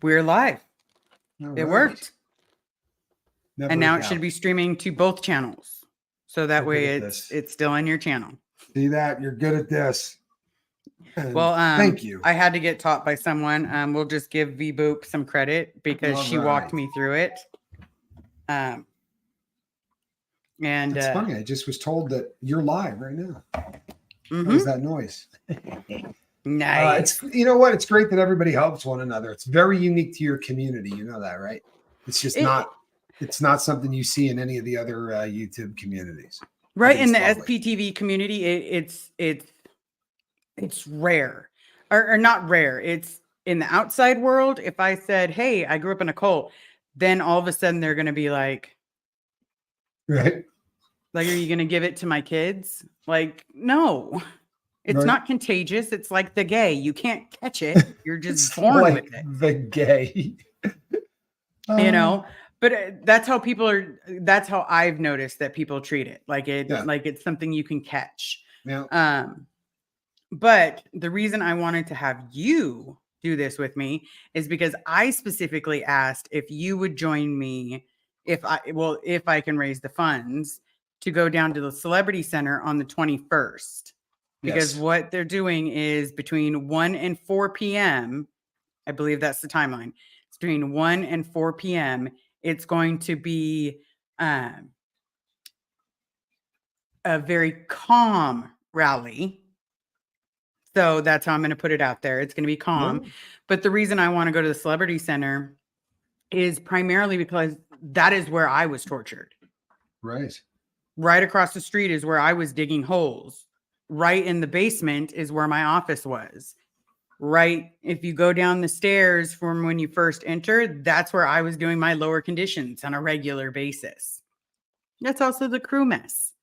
we're live. All It right. worked. Never And now a it should doubt. be streaming to both channels. So that You're good way at it's this. it's still on your channel. See that? You're good at this. And Well, thank you. I had to get taught by someone. We'll just give V Boop some credit because All she right. walked me through it. And It's funny. I just was told that you're live right now. What is that noise? Nice. You know what? It's great that everybody helps one another. It's very unique to your community. You know that, right? It's just it's not something you see in any of the other YouTube communities. Right. In the lovely. SPTV community, it's rare or not rare. It's in the outside world. If I said, hey, I grew up in a cult, then all of a sudden they're going to be like, right. Like, are you going to give it to my kids? Like, no, it's not contagious. It's like the gay. You can't catch it. You're just born like with it. The gay. You know, but that's how people are. That's how I've noticed that people treat it. Like like it's something you can catch. Yeah. But the reason I wanted to have you do this with me is because I specifically asked if you would join me if I can raise the funds to go down to the Celebrity Center on the 21st. Because what they're doing is between 1 and 4 p.m. I believe that's the timeline. It's between 1 and 4 p.m. It's going to be a very calm rally. So that's how I'm going to put it out there. It's going to be calm. Yeah. But the reason I want to go to the Celebrity Center is primarily because that is where I was tortured. Right. Right across the street is where I was digging holes. Right in the basement is where my office was. Right. If you go down the stairs from when you first entered, that's where I was doing my lower conditions on a regular basis. That's also the crew mess.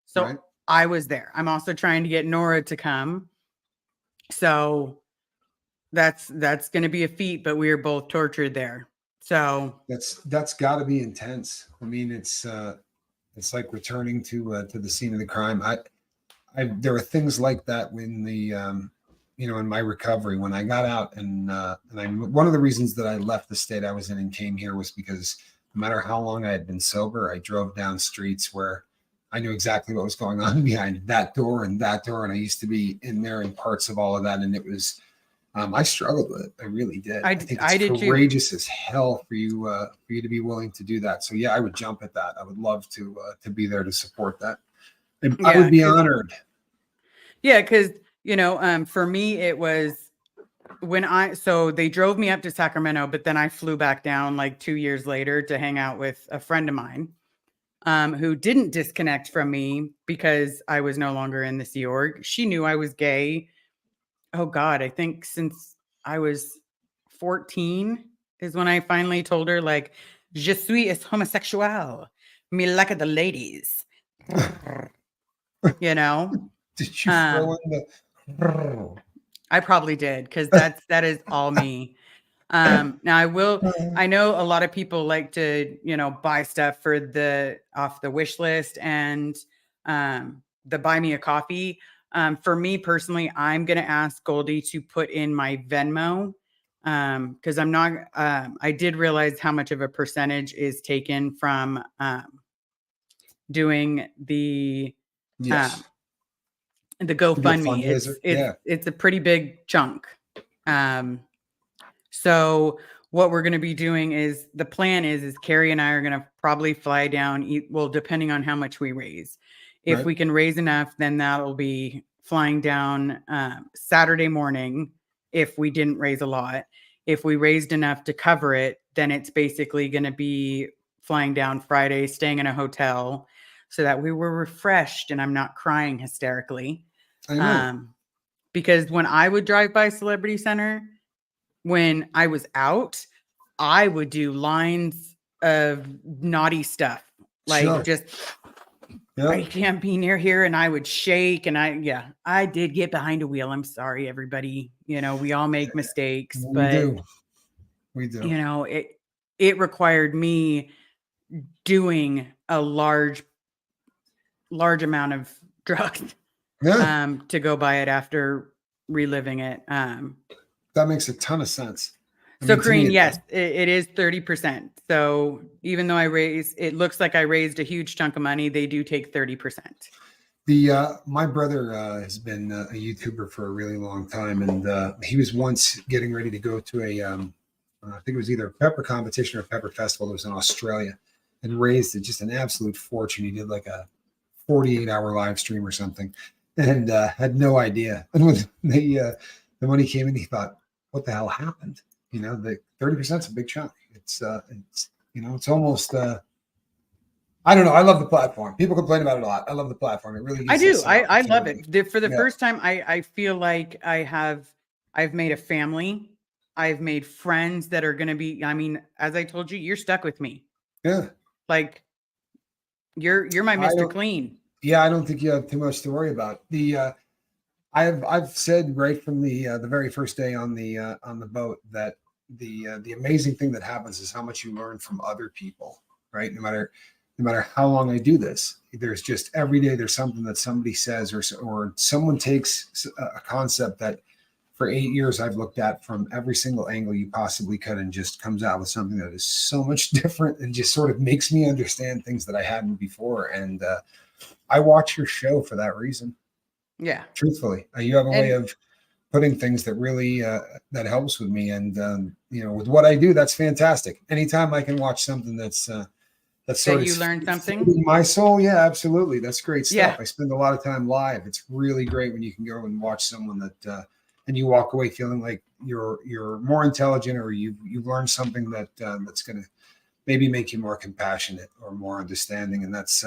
So I was there. I'm also trying to get Nora to come. So that's going to be a feat, but we are both tortured there. So that's got to be intense. I mean, it's like returning to the scene of the crime. There are things like that when in my recovery, when I got out one of the reasons that I left the state I was in and came here was because no matter how long I had been sober, I drove down streets where I knew exactly what was going on behind that door and that door. And I used to be in there in parts of all of that. And it was, I struggled with it. I really did. I think it's courageous as hell for you to be willing to do that. So yeah, I would jump at that. I would love to be there to support that. I would be honored. Yeah. Cause for me, it was so they drove me up to Sacramento, but then I flew back down like 2 years later to hang out with a friend of mine. Who didn't disconnect from me because I was no longer in the Sea Org. She knew I was gay. Oh God, I think since I was 14 is when I finally told her, like, je suis homosexual. Me like the ladies. You know? Did you throw in the... I probably did, because that is all me. Now I know a lot of people like to, buy stuff off the wish list and the buy me a coffee. For me personally, I'm going to ask Goldie to put in my Venmo because I'm not, I did realize how much of a percentage is taken from doing the GoFundMe. It's a pretty big chunk. So what we're going to be doing is the plan is Carrie and I are going to probably fly down. Well, depending on how much we raise, if we can raise enough, then that'll be flying down Saturday morning. If we didn't raise a lot, if we raised enough to cover it, then it's basically going to be flying down Friday, staying in a hotel so that we were refreshed and I'm not crying hysterically. I know. Because when I would drive by Celebrity Center, when I was out, I would do lines of naughty stuff. Like I can't be near here. And I would shake. And I did get behind a wheel. I'm sorry, everybody. We all make mistakes. We do. It required me doing a large amount of drugs to go by it after reliving it. That makes a ton of sense. I So mean, to me, Kareen, yes, it is 30%. So even though it looks like I raised a huge chunk of money, they do take 30%. my brother has been a YouTuber for a really long time, and he was once getting ready to go to I think it was either a pepper competition or a pepper festival that was in Australia, and raised just an absolute fortune. He did like a 48-hour live stream or something, and had no idea. And when the money came in, he thought, "What the hell happened?" The 30% is a big chunk. It's almost. I don't know. I love the platform. People complain about it a lot. I love the platform. It really I gives do. us an I love opportunity. it. For the Yeah, first time, I feel like I've made a family. I've made friends that are going to be, I mean, as I told you, you're stuck with me. yeah. Like you're my I Mr. don't. Clean. Yeah, I don't think you have too much to worry about. I've said right from the very first day on the boat that the amazing thing that happens is how much you learn from other people. Right, no matter how long I do this, there's just every day there's something that somebody says or someone takes a concept that for 8 years I've looked at from every single angle you possibly could and just comes out with something that is so much different and just sort of makes me understand things that I hadn't before. And I watch your show for that reason. Yeah. Truthfully, you have a way And of putting things that really that helps with me, and with what I do, that's fantastic. Anytime I can watch something that's that sort of you learned something. feeding my soul, yeah, absolutely, that's great stuff. Yeah. I spend a lot of time live. It's really great when you can go and watch someone that and you walk away feeling like you're more intelligent, or you've learned something that's going to maybe make you more compassionate or more understanding. And that's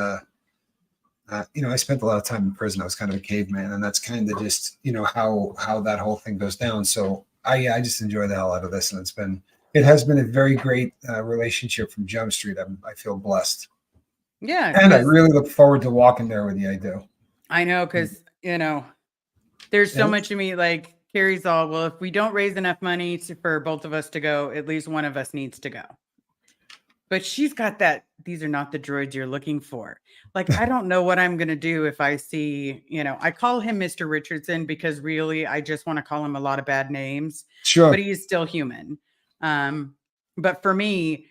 I spent a lot of time in prison. I was kind of a caveman, and that's kind of just how that whole thing goes down. So I just enjoy the hell out of this, and it has been a very great relationship from Jump Street. I feel blessed, Yeah, and I because really look forward to walking there with you. I do. I know, because there's so Yeah, much of me like Carrie's all, well, if we don't raise enough money for both of us to go, at least one of us needs to go. But she's got that, these are not the droids you're looking for. Like, I don't know what I'm going to do if I see, I call him Mr. Richardson because really I just want to call him a lot of bad names, but sure. he is still human. But for me,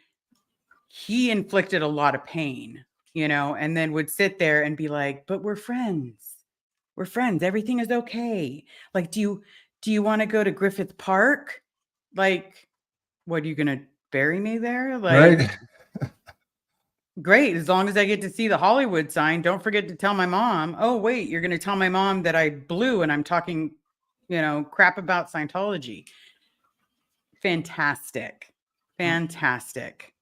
he inflicted a lot of pain, and then would sit there and be like, but we're friends. We're friends. Everything is okay. Like, do you want to go to Griffith Park? Like, what, are you going to bury me there? Like, Right. great, as long as I get to see the Hollywood sign. Don't forget to tell my mom. Oh, wait, you're going to tell my mom that I blew and I'm talking, crap about Scientology. Fantastic. Fantastic.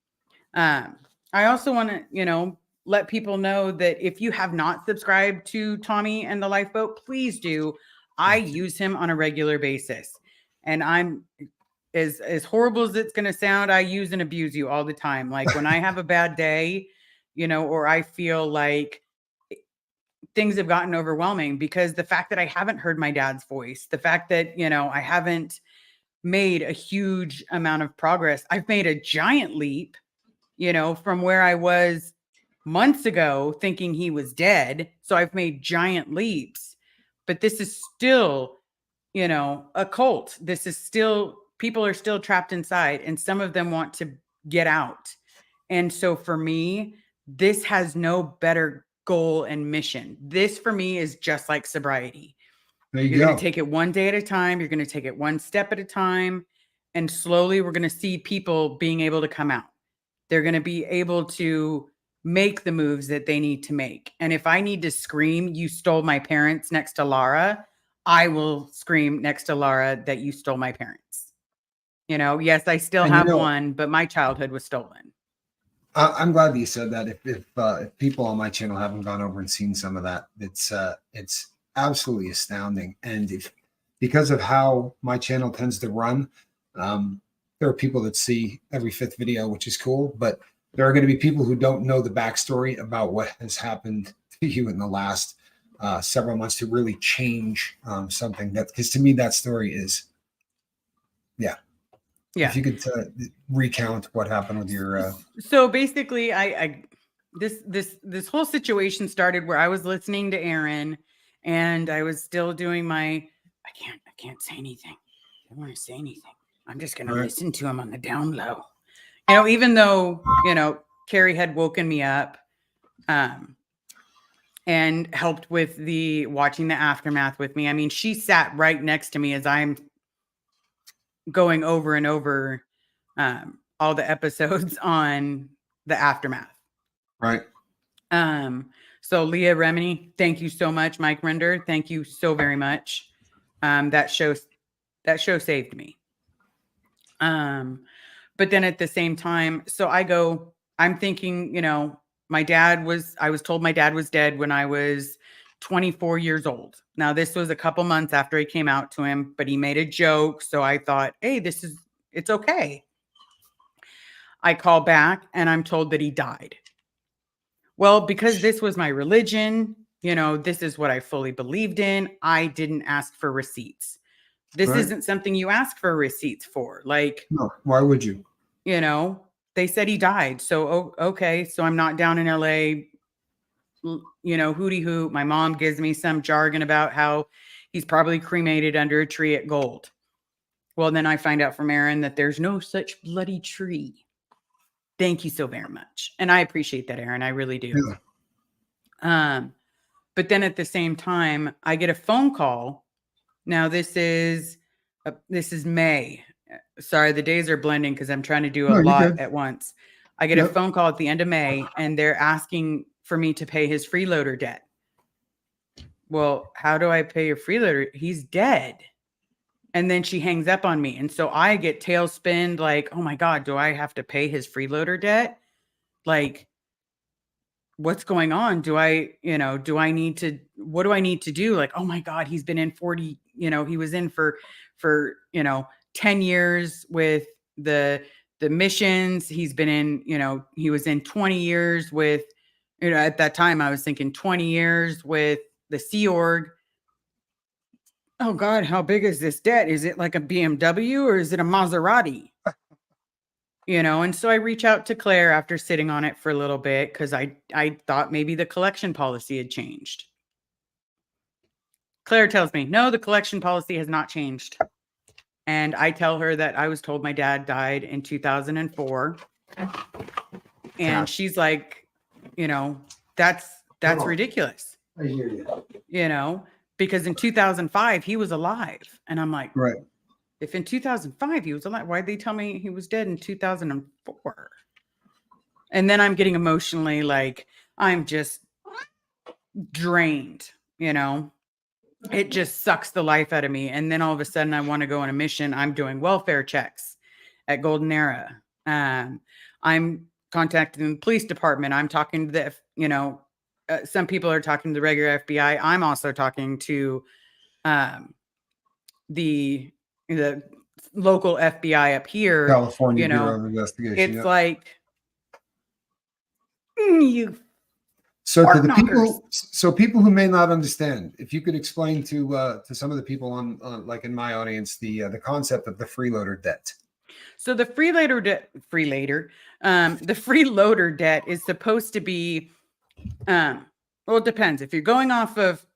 Um, I also want to, let people know that if you have not subscribed to Tommy and the Lifeboat, please do. I Thank you. use him on a regular basis. And I'm as horrible as it's going to sound, I use and abuse you all the time. Like when I have a bad day, or I feel like things have gotten overwhelming, because the fact that I haven't heard my dad's voice, the fact that, I haven't made a huge amount of progress. I've made a giant leap, from where I was months ago thinking he was dead. So I've made giant leaps, but this is still, a cult. This is still, people are still trapped inside, and some of them want to get out. And so for me, this has no better goal and mission. This for me is just like sobriety. There you You're going to go. take it one day at a time. You're going to take it one step at a time. And slowly we're going to see people being able to come out. They're going to be able to make the moves that they need to make. And if I need to scream, you stole my parents next to Lara, I will scream next to Lara that you stole my parents. Yes, I still And have one, but my childhood was stolen. I'm glad that you said that. If people on my channel haven't gone over and seen some of that, it's absolutely astounding. And if because of how my channel tends to run, there are people that see every fifth video, which is cool, but there are going to be people who don't know the backstory about what has happened to you in the last several months to really change something. That because to me that story is, yeah. Yeah. If you could recount what happened with your. So basically, this whole situation started where I was listening to Aaron, and I was still doing my I can't say anything. I don't want to say anything. I'm just going to Right. listen to him on the down low. Even though, Carrie had woken me up and helped with watching the aftermath with me. I mean, she sat right next to me as I'm going over and over all the episodes on the aftermath. Right. So Leah Remini, thank you so much. Mike Render, thank you so very much. That show saved me. But then at the same time, so I'm thinking, I was told my dad was dead when I was 24 years old. Now, this was a couple months after he came out to him, but he made a joke. So I thought, hey, it's okay. I call back and I'm told that he died. Well, because this was my religion, this is what I fully believed in. I didn't ask for receipts. This isn't something you ask for receipts for. Like, no, why would you? They said he died. So, okay. So I'm not down in LA, hooty hoot. My mom gives me some jargon about how he's probably cremated under a tree at Gold. Well, then I find out from Aaron that there's no such bloody tree. Thank you so very much. And I appreciate that, Aaron. I really do. Yeah. But then at the same time, I get a phone call. Now this is May. Sorry, the days are blending because I'm trying to do a lot at once. I get a phone call at the end of May and they're asking for me to pay his freeloader debt. Well, how do I pay your freeloader? He's dead. And then she hangs up on me. And so I get tailspinned like, oh my God, do I have to pay his freeloader debt? Like, what's going on? what do I need to do? Like, oh my God, he's been in 40, he was in for 10 years with the missions. He's been in, he was in 20 years with, at that time I was thinking 20 years with the Sea Org. Oh God, how big is this debt? Is it like a BMW or is it a Maserati? And so I reach out to Claire after sitting on it for a little bit because I thought maybe the collection policy had changed. Claire tells me, no, the collection policy has not changed. And I tell her that I was told my dad died in 2004. And she's like, that's ridiculous. I hear you. Because in 2005, he was alive. And I'm like, right. If in 2005 he was alive, why'd they tell me he was dead in 2004? And then I'm getting emotionally like, I'm just drained, It just sucks the life out of me. And then all of a sudden I want to go on a mission. I'm doing welfare checks at Golden Era. I'm contacting the police department. I'm talking to some people are talking to the regular FBI. I'm also talking to the local FBI up here, California Bureau of Investigation. It's like you. So to the people who may not understand, if you could explain to some of the people on like in my audience the concept of the freeloader debt. So the freeloader debt is supposed to be, well, it depends. If you're going off of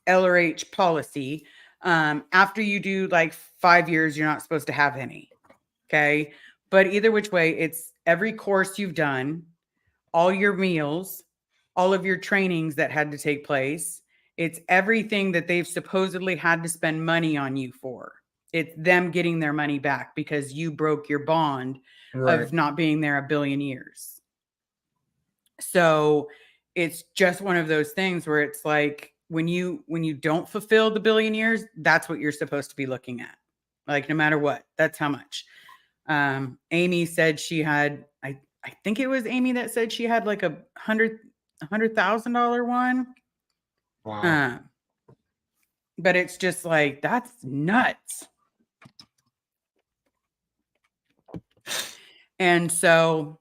LRH policy, after you do like 5 years, you're not supposed to have any. Okay. But either which way, it's every course you've done, all your meals, all of your trainings that had to take place. It's everything that they've supposedly had to spend money on you for. It's them getting their money back because you broke your bond of not being there a billion years. So it's just one of those things where it's like, when you don't fulfill the billion years, that's what you're supposed to be looking at. Like, no matter what, that's how much. Amy said she had, I think it was Amy that said she had like $100,000 one. Wow. But it's just like, that's nuts. And so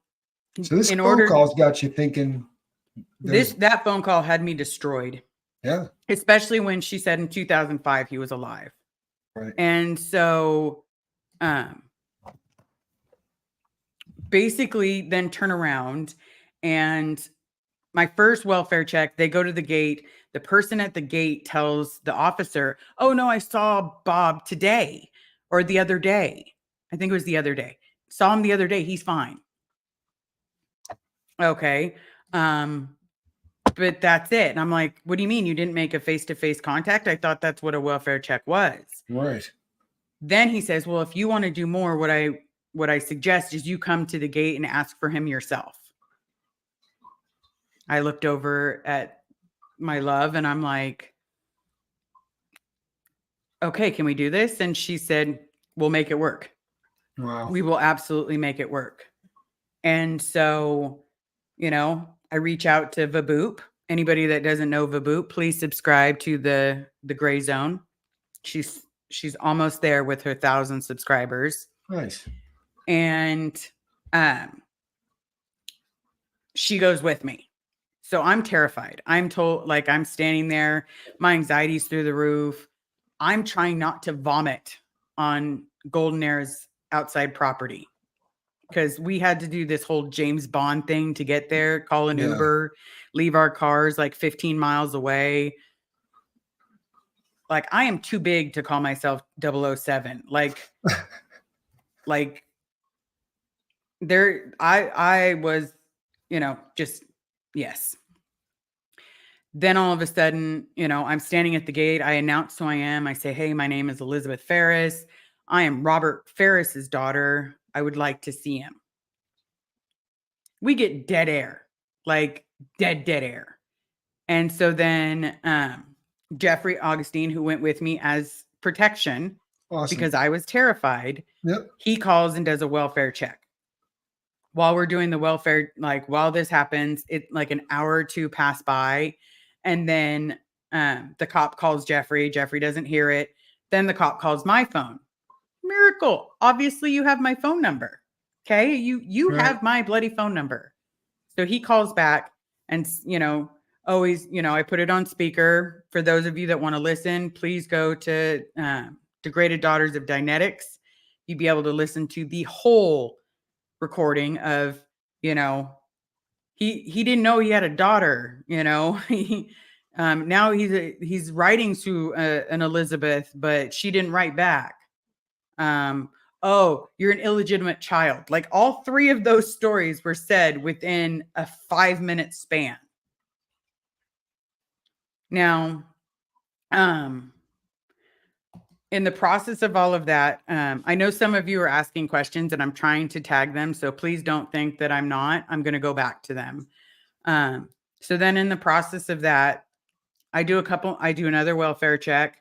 this phone call's got you thinking. That phone call had me destroyed. Yeah. Especially when she said in 2005 he was alive. Right. And so basically then turn around and my first welfare check, they go to the gate. The person at the gate tells the officer, oh no, I saw Bob today or the other day. I think it was the other day. Saw him the other day. He's fine. Okay. But that's it. And I'm like, what do you mean you didn't make a face-to-face contact? I thought that's what a welfare check was. Right. Then he says, well, if you want to do more, what I suggest is you come to the gate and ask for him yourself. I looked over at my love and I'm like, okay, can we do this? And she said, we'll make it work. Wow. We will absolutely make it work. And so, I reach out to Vaboop. Anybody that doesn't know Vaboop, please subscribe to the Gray Zone. She's almost there with her 1,000 subscribers. Nice. And she goes with me. So I'm terrified. I'm told, like, I'm standing there, my anxiety's through the roof. I'm trying not to vomit on Golden Air's outside property, because we had to do this whole James Bond thing to get there, call an Uber, leave our cars like 15 miles away. Like, I am too big to call myself 007. Like there, I was, just, yes. Then all of a sudden, I'm standing at the gate. I announce who I am. I say, hey, my name is Elizabeth Ferris. I am Robert Ferris's daughter. I would like to see him. We get dead air, like dead air. And so then Jeffrey Augustine, who went with me as protection, Awesome. because I was terrified, Yep. he calls and does a welfare check. While we're doing the welfare, like while this happens, it like an hour or two pass by. And then the cop calls Jeffrey. Jeffrey doesn't hear it. Then the cop calls my phone. Miracle. Obviously, you have my phone number. Okay. You Right. have my bloody phone number. So he calls back and, always, I put it on speaker. For those of you that want to listen, please go to Degraded Daughters of Dynetics. You'd be able to listen to the whole recording of, he didn't know he had a daughter, he now he's writing to an Elizabeth, but she didn't write back. Oh, you're an illegitimate child. Like, all three of those stories were said within a 5-minute span. Now, in the process of all of that, I know some of you are asking questions and I'm trying to tag them. So please don't think that I'm not. I'm going to go back to them. So then in the process of that, I do another welfare check.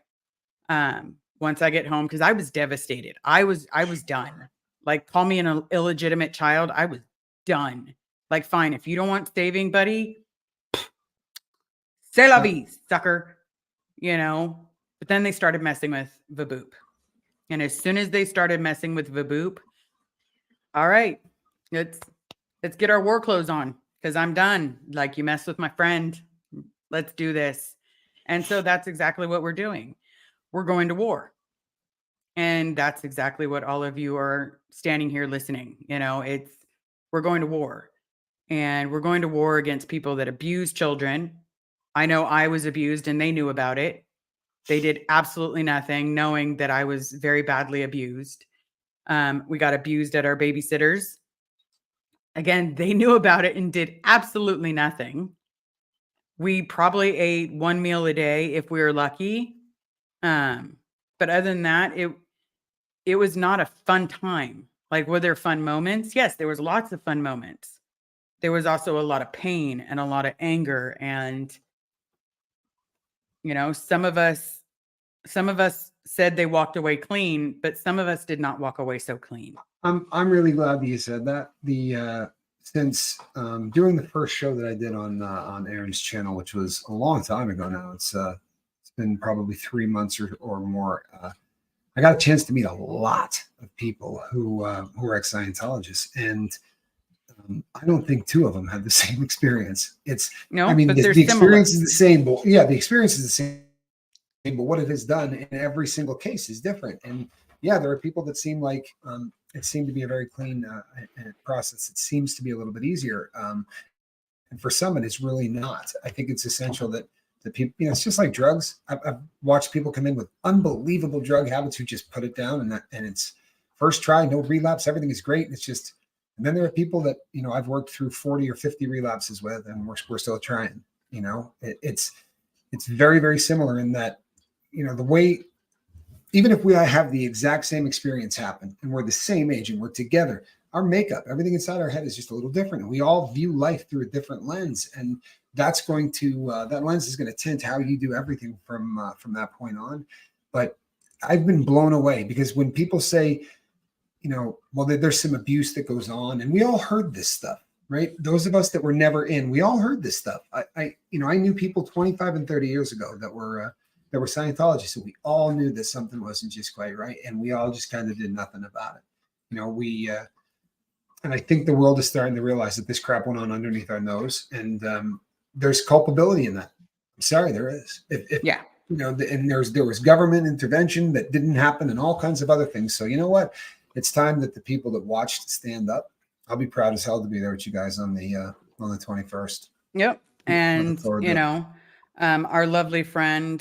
Once I get home, because I was devastated. I was done. Like, call me an illegitimate child. I was done. Like, fine. If you don't want saving, buddy, c'est la vie, sucker. But then they started messing with Vaboop. And as soon as they started messing with Vaboop, all right, let's get our war clothes on, because I'm done. Like, you mess with my friend. Let's do this. And so that's exactly what we're doing. We're going to war. And that's exactly what all of you are standing here listening. We're going to war. And we're going to war against people that abuse children. I know I was abused and they knew about it. They did absolutely nothing, knowing that I was very badly abused. We got abused at our babysitters. Again, they knew about it and did absolutely nothing. We probably ate one meal a day if we were lucky. But other than that, it was not a fun time. Like, were there fun moments? Yes, there was lots of fun moments. There was also a lot of pain and a lot of anger. And, some of us said they walked away clean, but some of us did not walk away so clean. I'm really glad that you said that. Since doing the first show that I did on Aaron's channel, which was a long time ago now, it's been probably 3 months or more. I got a chance to meet a lot of people who are ex-Scientologists, and I don't think two of them had the same experience. But the experience is the same, but the experience is the same. But what it has done in every single case is different. And there are people that seem like it seemed to be a very clean process. It seems to be a little bit easier. And for some, it is really not. I think it's essential that people, it's just like drugs. I've watched people come in with unbelievable drug habits who just put it down. And it's first try, no relapse, everything is great. It's just, and then there are people that, I've worked through 40 or 50 relapses with, and we're still trying. It's very, very similar in that, the way, even if I have the exact same experience happen and we're the same age and we're together, our makeup, everything inside our head is just a little different. And we all view life through a different lens. And that's going to, that lens is going to tint how you do everything from that point on. But I've been blown away because when people say, well, there's some abuse that goes on, and we all heard this stuff, right? Those of us that were never in, we all heard this stuff. I knew people 25 and 30 years ago that were Scientologists, and we all knew that something wasn't just quite right, and we all just kind of did nothing about it. And I think the world is starting to realize that this crap went on underneath our nose, and there's culpability in that. I'm sorry, there is. Yeah. And there was government intervention that didn't happen, and all kinds of other things. So you know what? It's time that the people that watched stand up. I'll be proud as hell to be there with you guys on the 21st. Yep. And our lovely friend,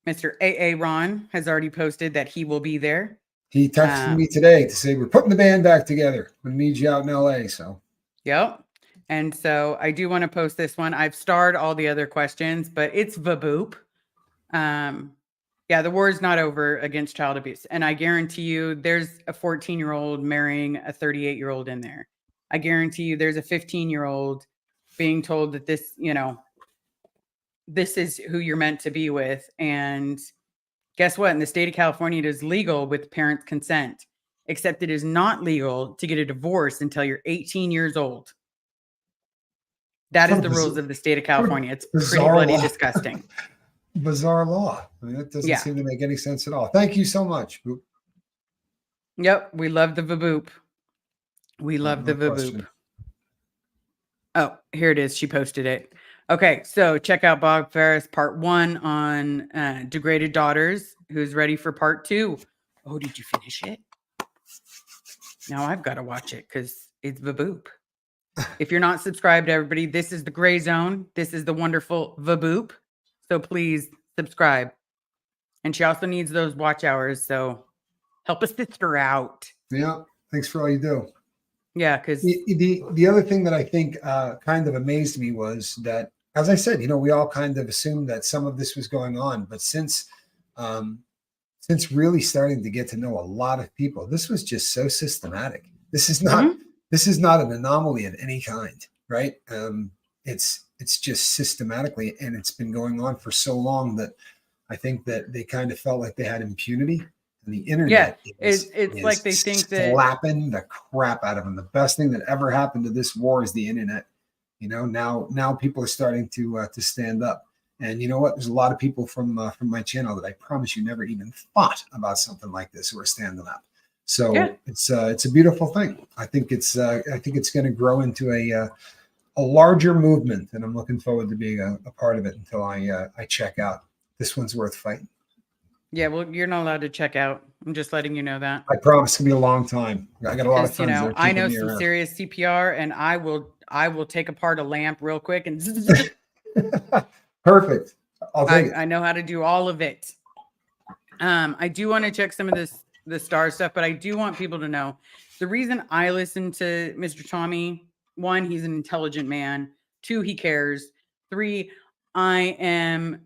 Mr. A.A. Ron, has already posted that he will be there. He texted me today to say we're putting the band back together. We need you out in LA. So yep. And so I do want to post this one. I've starred all the other questions, but it's Vaboop. Yeah, the war is not over against child abuse. And I guarantee you there's a 14-year-old marrying a 38-year-old in there. I guarantee you there's a 15-year-old being told that this, this is who you're meant to be with. And guess what? In the state of California, it is legal with parents' consent, except it is not legal to get a divorce until you're 18 years old. That is the rules of the state of California. It's pretty bloody disgusting. Bizarre law. I mean, that doesn't seem to make any sense at all. Thank you so much, Boop. Yep, we love the Vaboop. We love the Vaboop. Oh, here it is. She posted it. Okay, so check out Bob Ferris part 1 on degraded daughters. Who's ready for part 2? Oh, did you finish it? Now I've got to watch it because it's Vaboop. If you're not subscribed, everybody, this is the Gray Zone. This is the wonderful Vaboop. So please subscribe. And she also needs those watch hours. So help a sister out. Yeah. Thanks for all you do. Yeah. Because the other thing that I think kind of amazed me was that, as I said, we all kind of assumed that some of this was going on. But since really starting to get to know a lot of people, this was just so systematic. This is not an anomaly of any kind, right? It's just systematically, and it's been going on for so long that I think that they kind of felt like they had impunity, and the internet it's like they think that slapping the crap out of them. The best thing that ever happened to this war is the internet. Now people are starting to stand up, and you know what? There's a lot of people from my channel that I promise you never even thought about something like this who are standing up. So it's a beautiful thing. I think it's going to grow into a larger movement, and I'm looking forward to being a part of it until I check out. This one's worth fighting. Yeah, well, you're not allowed to check out. I'm just letting you know that. I promise it's gonna be a long time. I got a lot of friends. I know some serious CPR, and I will take apart a lamp real quick and. Perfect. I'll take it. I know how to do all of it. I do want to check some of the star stuff, but I do want people to know the reason I listen to Mr. Tommy. 1, he's an intelligent man. 2, he cares. 3, I'm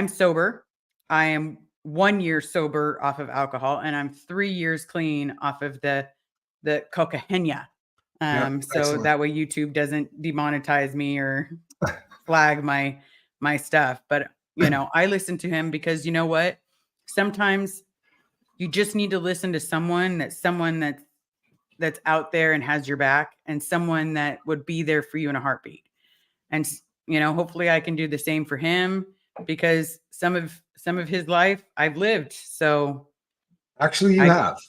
sober. I am 1 year sober off of alcohol, and I'm 3 years clean off of the cocaine. So that way YouTube doesn't demonetize me or flag my stuff. But I listen to him because you know what? Sometimes you just need to listen to someone that's out there and has your back, and someone that would be there for you in a heartbeat. And, hopefully I can do the same for him, because some of his life I've lived. So actually you have.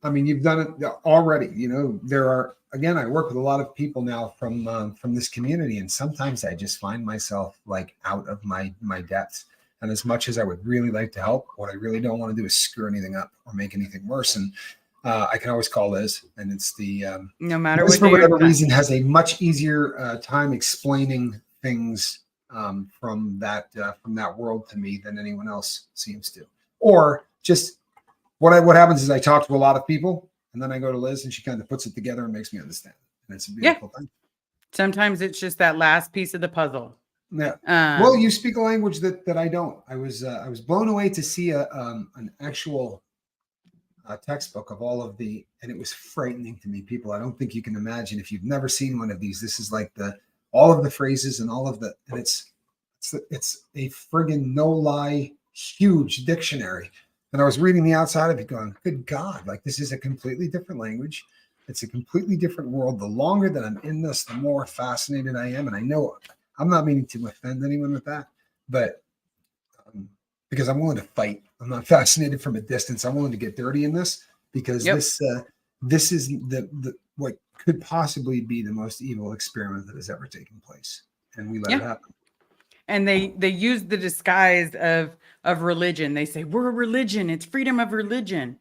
I mean, you've done it already. There are, again, I work with a lot of people now from this community, and sometimes I just find myself like out of my depths. And as much as I would really like to help, what I really don't want to do is screw anything up or make anything worse. And I can always call Liz, and it's the no matter Liz, what, for whatever reason, has a much easier time explaining things from that world to me than anyone else seems to, or just what happens is I talk to a lot of people, and then I go to Liz, and she kind of puts it together and makes me understand. And it's a Yeah. beautiful thing. Sometimes it's just that last piece of the puzzle. Yeah. Well, Um, you speak a language that I don't. I was blown away to see an actual textbook of all of the, and it was frightening to me. People, I don't think you can imagine if you've never seen one of these. This is like all of the phrases and all of the, and it's a friggin' no lie huge dictionary. And I was reading the outside of it, going, "Good God! Like this is a completely different language. It's a completely different world. The longer that I'm in this, the more fascinated I am." And I know I'm not meaning to offend anyone with that, but because I'm willing to fight. I'm not fascinated from a distance. I'm willing to get dirty in this because Yep. this is the what could possibly be the most evil experiment that has ever taken place, and we let it happen. And they use the disguise of religion. They say we're a religion. It's freedom of religion.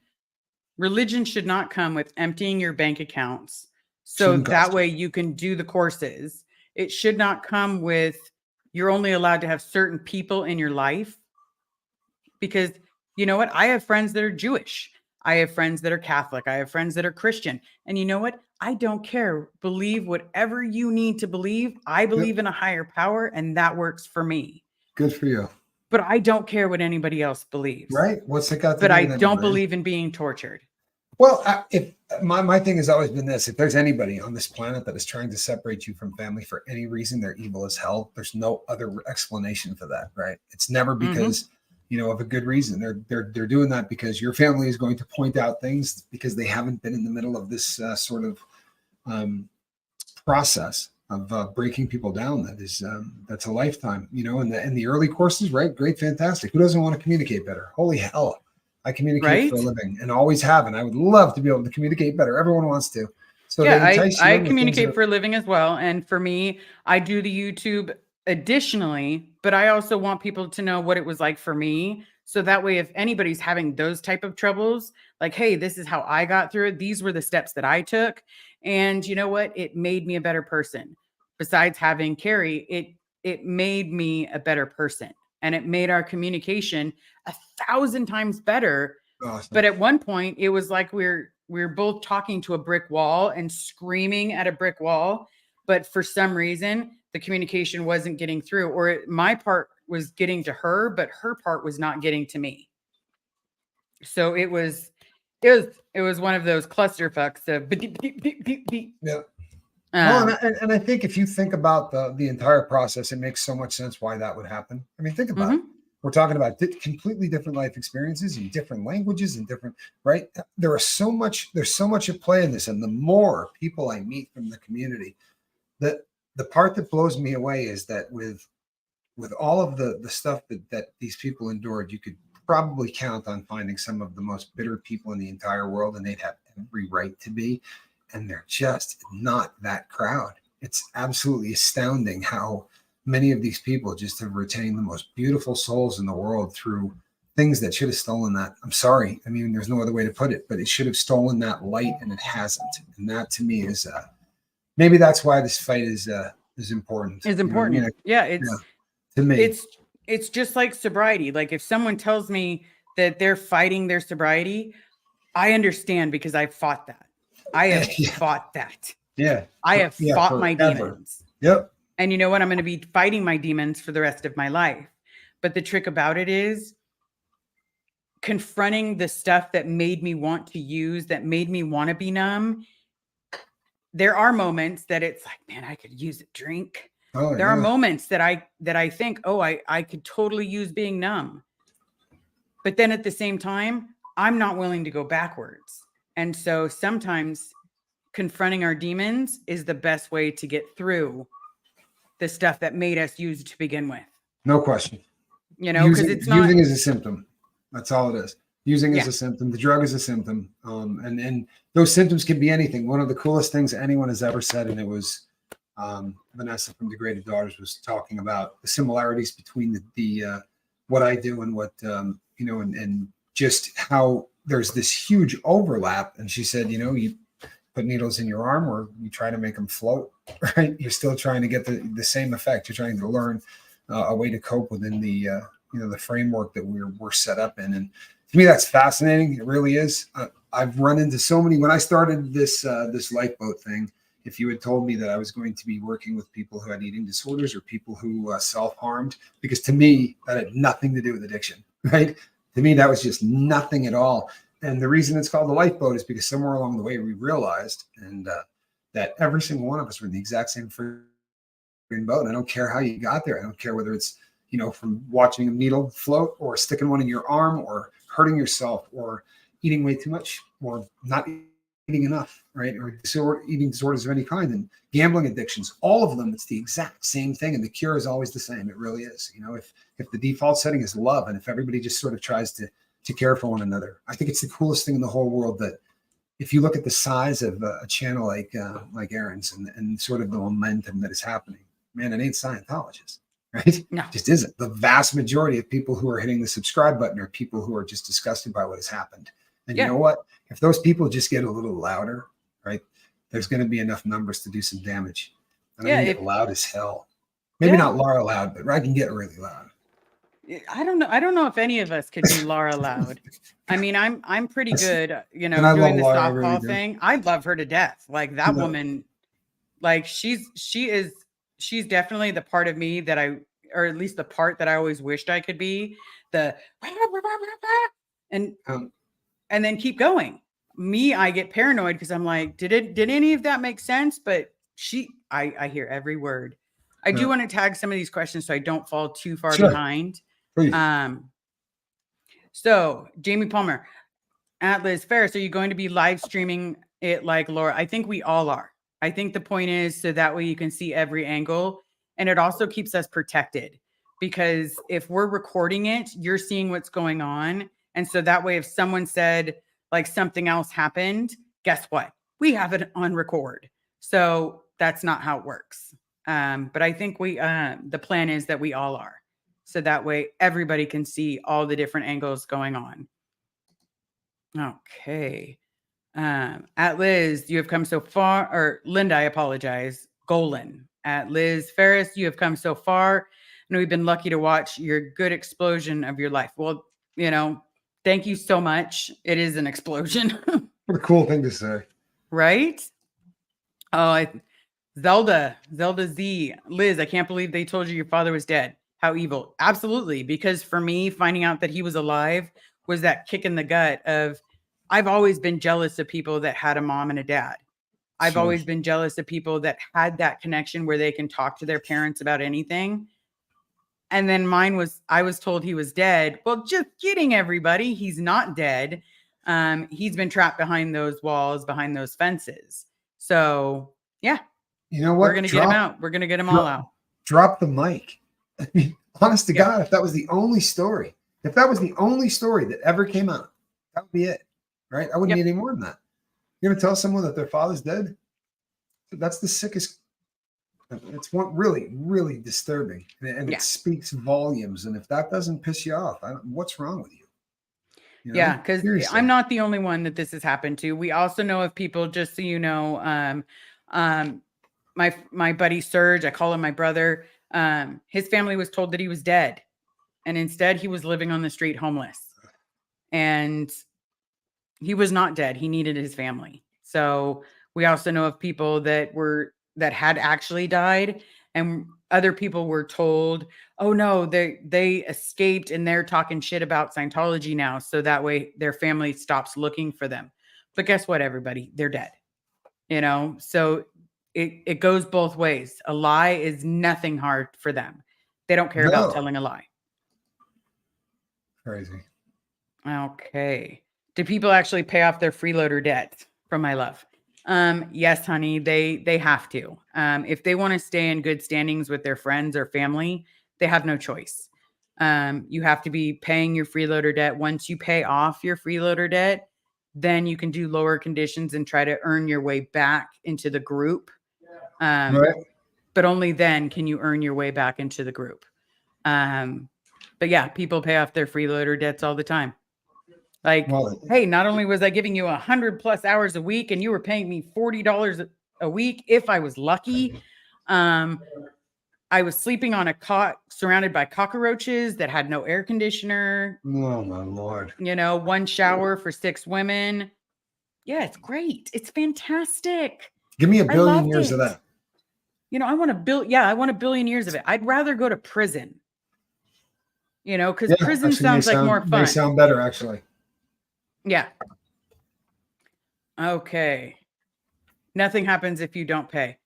Religion should not come with emptying your bank accounts so Shouldn't that cost you. way you can do the courses. It should not come with you're only allowed to have certain people in your life. Because you know what? I have friends that are Jewish. I have friends that are Catholic. I have friends that are Christian. And you know what? I don't care. Believe whatever you need to believe. I believe in a higher power, and that works for me. Good for you. But I don't care what anybody else believes. Right? What's it got to But do I with don't anybody? believe in being tortured. Well, if my thing has always been this: if there's anybody on this planet that is trying to separate you from family for any reason, they're evil as hell. There's no other explanation for that, right? It's never because of a good reason. They're doing that because your family is going to point out things because they haven't been in the middle of this sort of process of breaking people down. That's a lifetime, in the early courses, right? Great, fantastic. Who doesn't want to communicate better? Holy hell. I communicate for a living and always have, and I would love to be able to communicate better. Everyone wants to. So yeah, they entice you I in with communicate for a living as well. And for me, I do the YouTube additionally, but I also want people to know what it was like for me. So that way, if anybody's having those type of troubles, like, hey, this is how I got through it. These were the steps that I took. And you know what? It made me a better person. Besides having Carrie, it made me a better person. And it made our communication 1,000 times better. Awesome. But at one point, it was like we're both talking to a brick wall and screaming at a brick wall. But for some reason, the communication wasn't getting through, or my part was getting to her, but her part was not getting to me. So it was one of those clusterfucks of yeah. Well, and I think if you think about the entire process, it makes so much sense why that would happen. I mean, think about it. We're talking about completely different life experiences and different languages and different, right? There's so much at play in this. And the more people I meet from the community, the part that blows me away is that with all of the stuff that these people endured, you could probably count on finding some of the most bitter people in the entire world, and they'd have every right to be. And they're just not that crowd. It's absolutely astounding how many of these people just have retained the most beautiful souls in the world through things that should have stolen that. I'm sorry. I mean, there's no other way to put it, but it should have stolen that light, and it hasn't. And that to me is maybe that's why this fight is important. Is important. You know I mean? To me. It's just like sobriety. Like if someone tells me that they're fighting their sobriety, I understand because I fought that. I have fought that. Yeah. I have fought forever. my demons. Yep. And you know what? I'm going to be fighting my demons for the rest of my life. But the trick about it is confronting the stuff that made me want to use, that made me want to be numb. There are moments that it's like, man, I could use a drink. There are moments that I think, oh, I could totally use being numb. But then at the same time, I'm not willing to go backwards. And so sometimes confronting our demons is the best way to get through the stuff that made us use to begin with. No question. Because it's not using is a symptom. That's all it is. Using is a symptom. The drug is a symptom. And those symptoms can be anything. One of the coolest things anyone has ever said, and it was Vanessa from Degraded Daughters was talking about the similarities between the what I do and what and just how there's this huge overlap. And she said, you put needles in your arm or you try to make them float, right? You're still trying to get the same effect. You're trying to learn a way to cope within the the framework that we're set up in. And if To me, that's fascinating. It really is. I've run into so many. When I started this lifeboat thing, if you had told me that I was going to be working with people who had eating disorders or people who self-harmed, because to me that had nothing to do with addiction, right? To me, that was just nothing at all. And the reason it's called the lifeboat is because somewhere along the way we realized that every single one of us were in the exact same boat. And I don't care how you got there. I don't care whether it's, from watching a needle float or sticking one in your arm or hurting yourself or eating way too much or not eating enough, right? Or eating disorders of any kind and gambling addictions, all of them, it's the exact same thing. And the cure is always the same. It really is. If the default setting is love and if everybody just sort of tries to care for one another, I think it's the coolest thing in the whole world. That if you look at the size of a channel like Aaron's and sort of the momentum that is happening, man, it ain't Scientologist. Right? No. It just isn't. The vast majority of people who are hitting the subscribe button are people who are just disgusted by what has happened. And you know what? If those people just get a little louder, right, there's going to be enough numbers to do some damage. And I can get loud as hell. Maybe not Laura loud, but I can get really loud. I don't know. I don't know if any of us could do Laura loud. I mean, I'm pretty good, doing the softball thing. I love her to death. Like that woman, like she's definitely the part of me that or at least the part that I always wished I could be. And then keep going. Me, I get paranoid because I'm like, did any of that make sense? But I hear every word. I do want to tag some of these questions so I don't fall too far behind. Please. So Jamie Palmer, Liz Ferris, are you going to be live streaming it like Laura? I think we all are. I think the point is so that way you can see every angle, and it also keeps us protected because if we're recording it, you're seeing what's going on. And so that way, if someone said like something else happened, guess what? We have it on record. So that's not how it works. But I think the plan is that we all are. So that way everybody can see all the different angles going on. Okay. At Liz, you have come so far, or Linda, I apologize. Golan. At Liz Ferris, you have come so far, and we've been lucky to watch your good explosion of your life. Well, thank you so much. It is an explosion. What a cool thing to say. Right? Oh, Zelda Z. Liz, I can't believe they told you your father was dead. How evil. Absolutely. Because for me, finding out that he was alive was that kick in the gut of, I've always been jealous of people that had a mom and a dad. I've always been jealous of people that had that connection where they can talk to their parents about anything. And then mine was, I was told he was dead. Well, just kidding, everybody. He's not dead. He's been trapped behind those walls, behind those fences. So, yeah. You know what? We're going to get him out. We're going to get him all out. Drop the mic. I mean, honest to God, if that was the only story, that ever came out, that would be it. Right? I wouldn't need any more than that. You're going to tell someone that their father's dead? That's the sickest. It's really, really disturbing. And it speaks volumes. And if that doesn't piss you off, what's wrong with you? Yeah, because I'm not the only one that this has happened to. We also know of people, just so you know, my buddy Serge, I call him my brother. His family was told that he was dead. And instead he was living on the street homeless. And he was not dead. He needed his family. So we also know of people that had actually died, and other people were told, oh no, they escaped and they're talking shit about Scientology now. So that way their family stops looking for them. But guess what, everybody? They're dead. So it goes both ways. A lie is nothing hard for them. They don't care about telling a lie. Crazy. Okay. Do people actually pay off their freeloader debt? From my love? Yes, honey, they have to. If they want to stay in good standings with their friends or family, they have no choice. You have to be paying your freeloader debt. Once you pay off your freeloader debt, then you can do lower conditions and try to earn your way back into the group. But only then can you earn your way back into the group. But yeah, people pay off their freeloader debts all the time. Like, hey, not only was I giving you 100+ hours a week and you were paying me $40 a week if I was lucky. I was sleeping on a cot surrounded by cockroaches that had no air conditioner. Oh my Lord. One shower for 6 women. Yeah, it's great. It's fantastic. Give me a I billion loved years of it. that. I want I want 1 billion years of it. I'd rather go to prison, because Yeah, prison actually sounds like more may fun. sound better actually. Yeah. Okay. Nothing happens if you don't pay.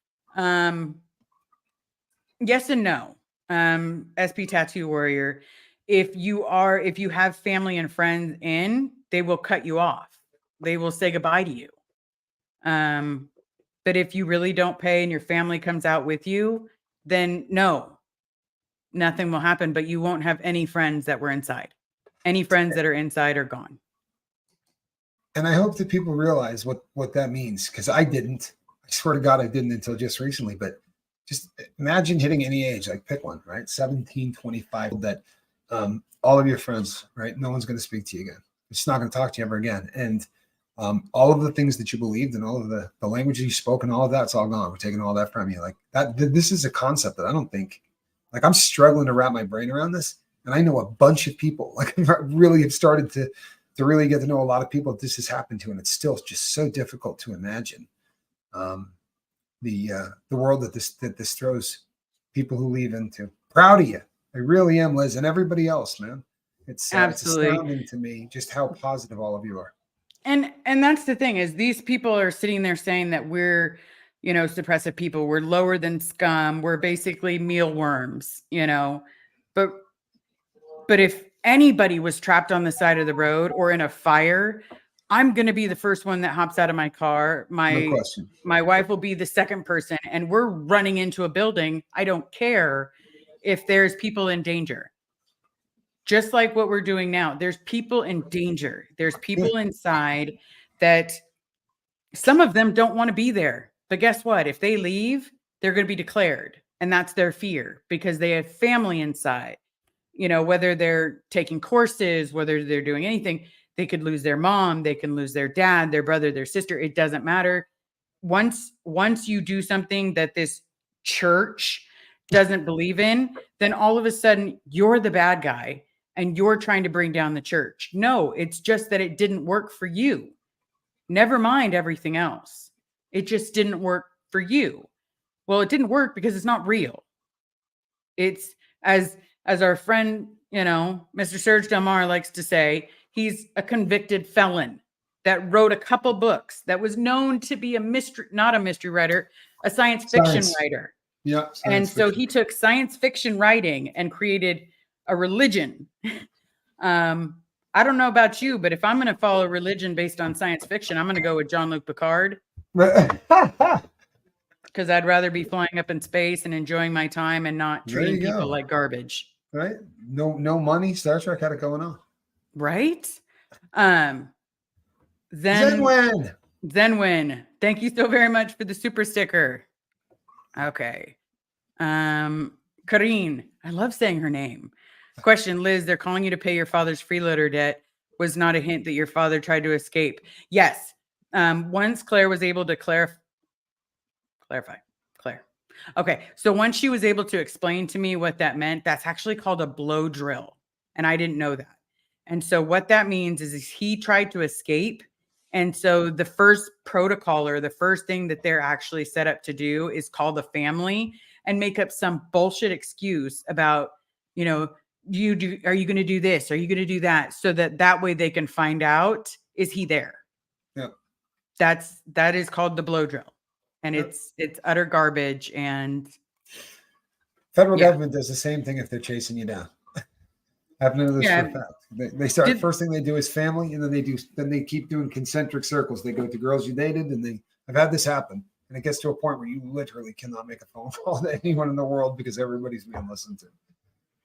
Yes and no. SP Tattoo Warrior. If you have family and friends in, they will cut you off. They will say goodbye to you. But if you really don't pay and your family comes out with you, then no, nothing will happen. But you won't have any friends that were inside. Any friends that are inside are gone. And I hope that people realize what that means, because I didn't. I swear to God, I didn't until just recently. But just imagine hitting any age, like pick one, right? 17, 25, that all of your friends, right? No one's going to speak to you again. It's not going to talk to you ever again. And all of the things that you believed and all of the language you spoke and all of that's all gone. We're taking all that from you. Like that, this is a concept that I don't think, like, I'm struggling to wrap my brain around this. And I know a bunch of people, like, really have started to really get to know a lot of people that this has happened to, and it's still just so difficult to imagine the world that this throws people who leave into. Proud of you, I really am, Liz, and everybody else, man. It's astounding to me just how positive all of you are. And that's the thing, is these people are sitting there saying that we're, suppressive people. We're lower than scum. We're basically mealworms, But if anybody was trapped on the side of the road or in a fire, I'm going to be the first one that hops out of my car. No question. My wife will be the second person, and we're running into a building. I don't care if there's people in danger. Just like what we're doing now, there's people in danger. There's people inside that some of them don't want to be there. But guess what? If they leave, they're going to be declared. And that's their fear, because they have family inside. Whether they're taking courses, whether they're doing anything, they could lose their mom, they can lose their dad, their brother, their sister. It doesn't matter. Once you do something that this church doesn't believe in, then all of a sudden you're the bad guy and you're trying to bring down the church. No, it's just that it didn't work for you. Never mind everything else. It just didn't work for you. Well, it didn't work because it's not real. It's as our friend, Mr. Serge Delmar likes to say, he's a convicted felon that wrote a couple books, that was known to be not a mystery writer, a science fiction writer. Yeah. And so he took science fiction writing and created a religion. I don't know about you, but if I'm going to follow a religion based on science fiction, I'm going to go with Jean-Luc Picard. Because I'd rather be flying up in space and enjoying my time and not treating people like garbage. Right? No money. Star Trek had it going on. Right? Zenwin. Thank you so very much for the super sticker. Okay. Karine. I love saying her name. Question, Liz, they're calling you to pay your father's freeloader debt. Was not a hint that your father tried to escape. Yes. Once Claire was able to clarify. Claire. Okay. So once she was able to explain to me what that meant, that's actually called a blow drill. And I didn't know that. And so what that means is he tried to escape. And so the first protocol, or the first thing that they're actually set up to do, is call the family and make up some bullshit excuse about, are you going to do this? Are you going to do that? So that way they can find out, is he there? Yep. That is called the blow drill. And it's utter garbage. And federal government does the same thing if they're chasing you down. I have none of this for a fact. They start, first thing they do is family, and then they keep doing concentric circles. They go to girls you dated, and I've had this happen. And it gets to a point where you literally cannot make a phone call to anyone in the world because everybody's being listened to.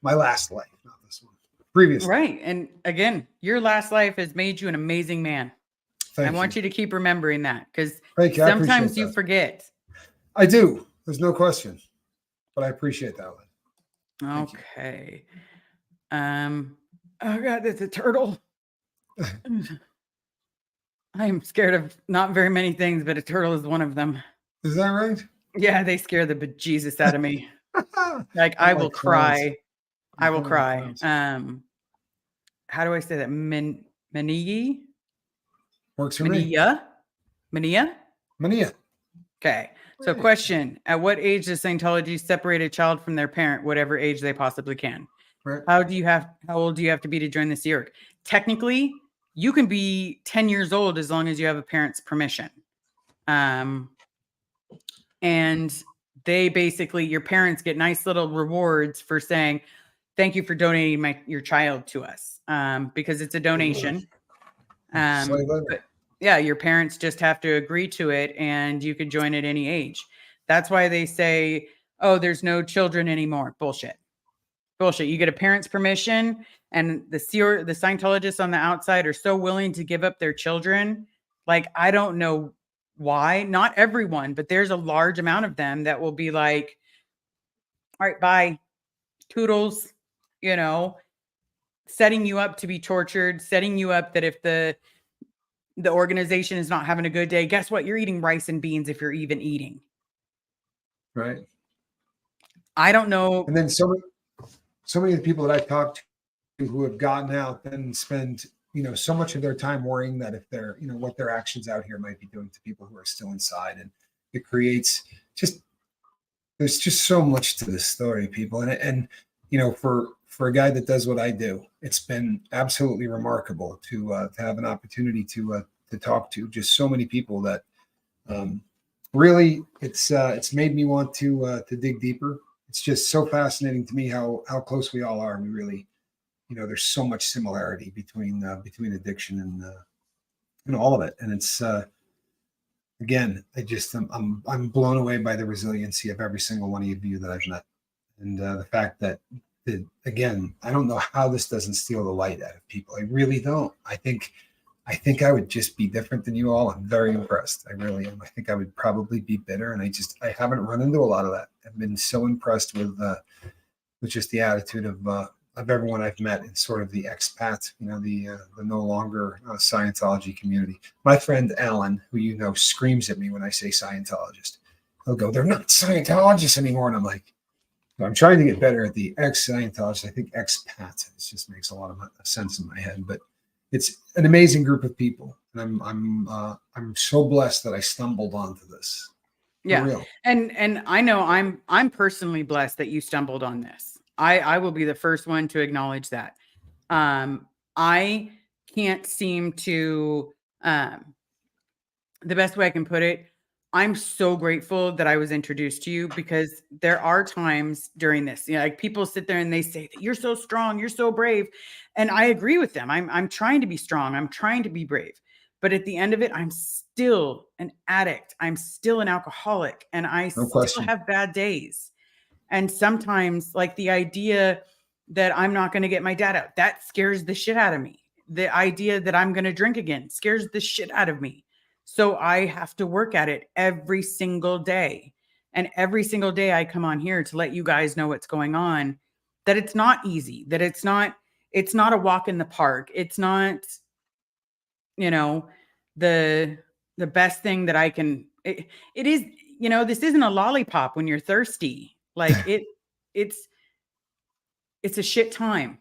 My last life, not this one. Previous. Right. And again, your last life has made you an amazing man. I want you to keep remembering that, because sometimes you forget. I do. There's no question. But I appreciate that one. Okay. Oh God, it's a turtle. I'm scared of not very many things, but a turtle is one of them. Is that right? Yeah, they scare the bejesus out of me. Like I'm I will like clowns. cry. I will I'm like cry. clowns. How do I say that? Manigi? Works for me. Mania? Mania? Mania. Okay. So Hey. question, at what age does Scientology separate a child from their parent, whatever age they possibly can? Right. How old do you have to be to join the Sea Org? Technically, you can be 10 years old as long as you have a parent's permission. And they basically, your parents get nice little rewards for saying, thank you for donating your child to us, because it's a donation. Slave labor. But yeah, your parents just have to agree to it and you could join at any age. That's why they say, oh, there's no children anymore. Bullshit. Bullshit. You get a parent's permission, and the Scientologists on the outside are so willing to give up their children. Like, I don't know why. Not everyone, but there's a large amount of them that will be like, all right, bye, toodles, you know, setting you up to be tortured, setting you up that if the organization is not having a good day, guess what? You're eating rice and beans if you're even eating. Right. I don't know. And then so many of the people that I've talked to who have gotten out then spend, so much of their time worrying that if they're, what their actions out here might be doing to people who are still inside. And it creates there's just so much to this story, people. And for a guy that does what I do, it's been absolutely remarkable to have an opportunity to talk to just so many people that really it's made me want to dig deeper. It's just so fascinating to me how close we all are. We really, there's so much similarity between addiction and all of it. And it's again, I'm blown away by the resiliency of every single one of you that I've met, and the fact that again, I don't know how this doesn't steal the light out of people. I really don't. I think I would just be different than you all. I'm very impressed. I really am. I think I would probably be bitter, and I haven't run into a lot of that. I've been so impressed with just the attitude of everyone I've met in sort of the expat, the no longer Scientology community. My friend Alan, who screams at me when I say Scientologist. He'll go, "They're not Scientologists anymore," and I'm like, I'm trying to get better at the ex-Scientologist. I think expat. It just makes a lot of sense in my head, but it's an amazing group of people, and I'm so blessed that I stumbled onto this. For Yeah. real. And I know I'm personally blessed that you stumbled on this. I will be the first one to acknowledge that. I can't seem to the best way I can put it, I'm so grateful that I was introduced to you, because there are times during this, like people sit there and they say that you're so strong, you're so brave. And I agree with them. I'm trying to be strong. I'm trying to be brave. But at the end of it, I'm still an addict. I'm still an alcoholic, and I No still question. have bad days. And sometimes, like, the idea that I'm not going to get my dad out, that scares the shit out of me. The idea that I'm going to drink again scares the shit out of me. So I have to work at it every single day. And every single day I come on here to let you guys know what's going on, that it's not easy, that it's not a walk in the park. It's not, you know, the best thing that I can it is, this isn't a lollipop when you're thirsty. Like it's it's a shit time.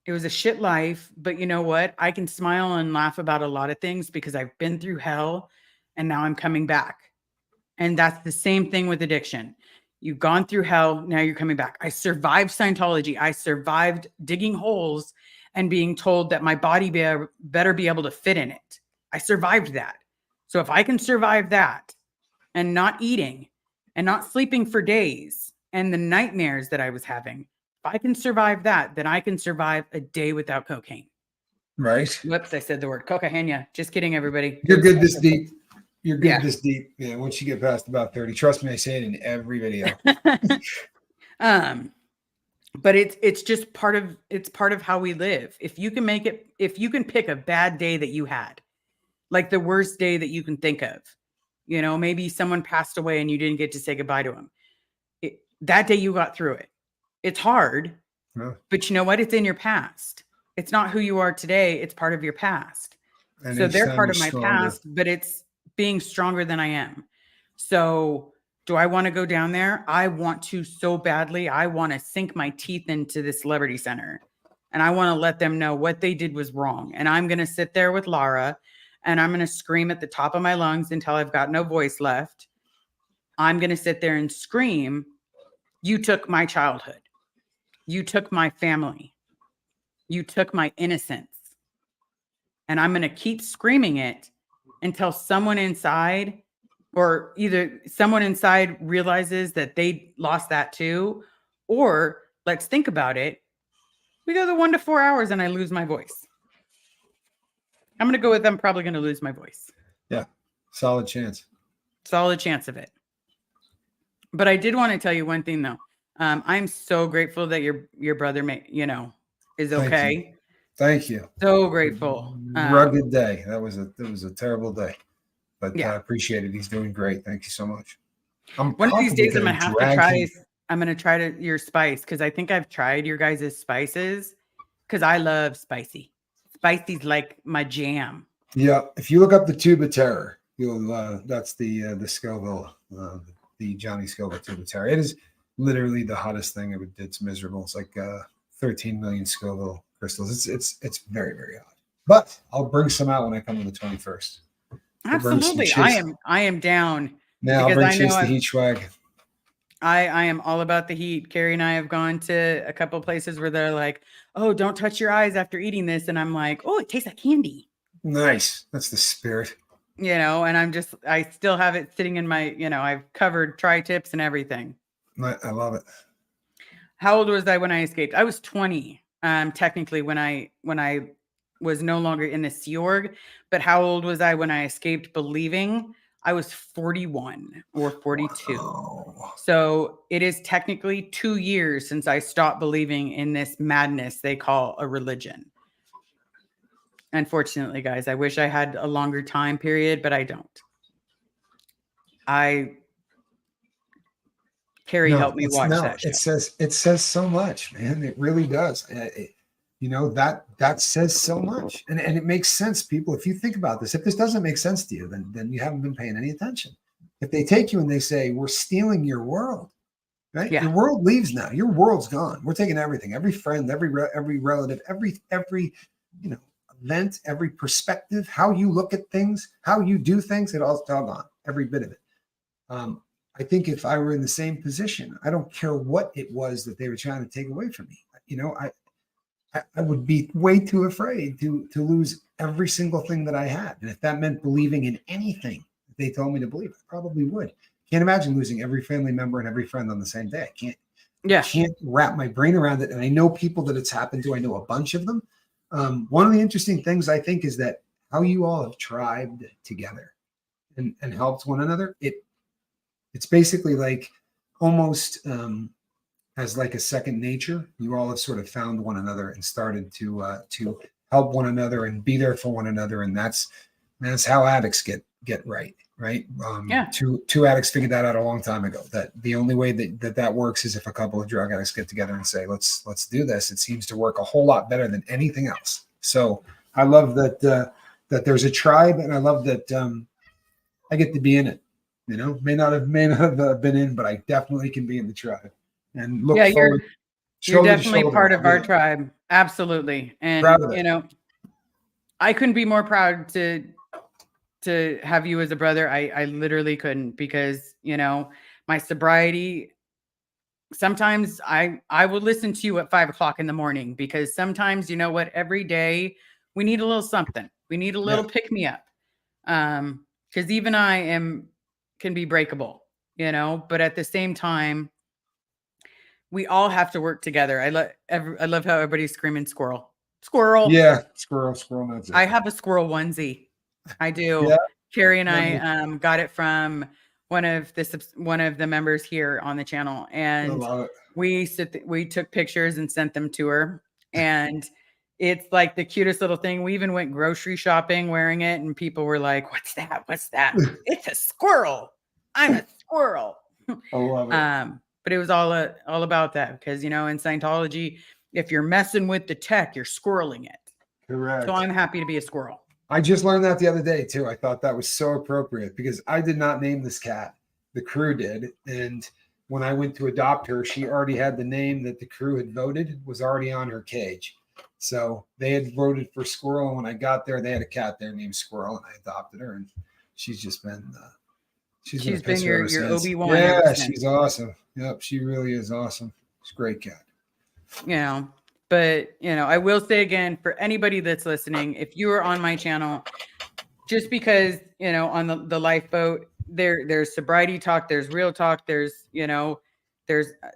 It was a shit life, but you know what? I can smile and laugh about a lot of things because I've been through hell and now I'm coming back. And that's the same thing with addiction. You've gone through hell, now you're coming back. I survived Scientology. I survived digging holes and being told that my body better be able to fit in it. I survived that. So if I can survive that and not eating and not sleeping for days and the nightmares that I was having, if I can survive that, then I can survive a day without cocaine. Right. Whoops, I said the word cocaine. Just kidding, everybody. You're good this deep. You're good Yeah. this deep. Yeah. Once you get past about 30, trust me, I say it in every video. But it's just part of how we live. If you can pick a bad day that you had, like the worst day that you can think of, maybe someone passed away and you didn't get to say goodbye to him. That day you got through it. It's hard, Yeah. but you know what? It's in your past. It's not who you are today. It's part of your past. And So each they're time part you're of my stronger. past, but it's being stronger than I am. So Do I want to go down there? I want to so badly. I want to sink my teeth into the celebrity center and I want to let them know what they did was wrong. And I'm going to sit there with Lara and I'm going to scream at the top of my lungs until I've got no voice left. I'm going to sit there and scream, you took my childhood. You took my family. You took my innocence. And I'm going to keep screaming it until someone inside, or either someone inside realizes that they lost that too, or let's think about it. We go the 1 to 4 hours and I lose my voice. I'm going to go with I'm probably going to lose my voice. Yeah. Solid chance. Solid chance of it. But I did want to tell you one thing though. I'm so grateful that your brother is okay. Thank you. So grateful. Rugged day. That was a terrible day. But yeah. I appreciate it. He's doing great. Thank you so much. One of these days I'm gonna try your spice because I think I've tried your guys' spices because I love spicy. Spicy's like my jam. Yeah. If you look up the Tube of Terror, you'll that's the Scoville, the Johnny Scoville Tube of Terror. It is literally the hottest thing. It's miserable. It's like 13 million Scoville crystals. It's very, very hot. But I'll bring some out when I come on the 21st. Absolutely. I am down. Now I'll bring Chase the heat swag. I am all about the heat. Carrie and I have gone to a couple of places where they're like, oh, don't touch your eyes after eating this. And I'm like, oh, it tastes like candy. Nice. That's the spirit. And I still have it sitting in my, I've covered tri-tips and everything. I love it. How old was I when I escaped? I was 20. Technically when I was no longer in the Sea Org, but how old was I when I escaped believing? I was 41 or 42. Wow. So it is technically 2 years since I stopped believing in this madness they call a religion. Unfortunately, guys, I wish I had a longer time period, but I don't. Carrie helped me watch that show. It says so much, man. It really does. That says so much, and it makes sense. People, if you think about this, if this doesn't make sense to you, then you haven't been paying any attention. If they take you and they say we're stealing your world, right? Yeah. Your world leaves now. Your world's gone. We're taking everything, every friend, every relative, every event, every perspective, how you look at things, how you do things. It all's gone. Every bit of it. I think if I were in the same position, I don't care what it was that they were trying to take away from me. I would be way too afraid to lose every single thing that I had. And if that meant believing in anything that they told me to believe, I probably would. Can't imagine losing every family member and every friend on the same day. I can't wrap my brain around it. And I know people that it's happened to. I know a bunch of them. One of the interesting things I think is that how you all have tribed together and helped one another. It's basically like almost as like a second nature. You all have sort of found one another and started to help one another and be there for one another. And that's how addicts get right. Two addicts figured that out a long time ago, that the only way that works is if a couple of drug addicts get together and say, let's do this. It seems to work a whole lot better than anything else. So I love that there's a tribe, and I love that I get to be in it. May not have been in, but I definitely can be in the tribe and look forward. You're definitely part of our tribe. Absolutely. And, I couldn't be more proud to have you as a brother. I literally couldn't, because, my sobriety, sometimes I would listen to you at 5 o'clock in the morning, because sometimes, every day we need a little something. We need a little pick me up. Because even I can be breakable, but at the same time, we all have to work together. I love how everybody's screaming squirrel. Yeah. Squirrel. That's it. I have a squirrel onesie. I do. Yeah. Carrie and I got it from one of the members here on the channel, and we took pictures and sent them to her, and it's like the cutest little thing. We even went grocery shopping wearing it, and people were like, "What's that? What's that?" It's a squirrel. I'm a squirrel. I love it. But it was all about that, because in Scientology, if you're messing with the tech, you're squirreling it. Correct. So I'm happy to be a squirrel. I just learned that the other day too. I thought that was so appropriate, because I did not name this cat. the crew did. And when I went to adopt her, she already had the name that the crew had voted was already on her cage. So they had voted for Squirrel. And when I got there, they had a cat there named Squirrel, and I adopted her. And she's just been, she's been a been pisser your ever since. Obi-Wan Yeah, ever since. she's awesome. Yep, she really is awesome. She's a great cat. You know, but I will say again, for anybody that's listening, if you are on my channel, just because on the lifeboat, there's sobriety talk, there's real talk, there's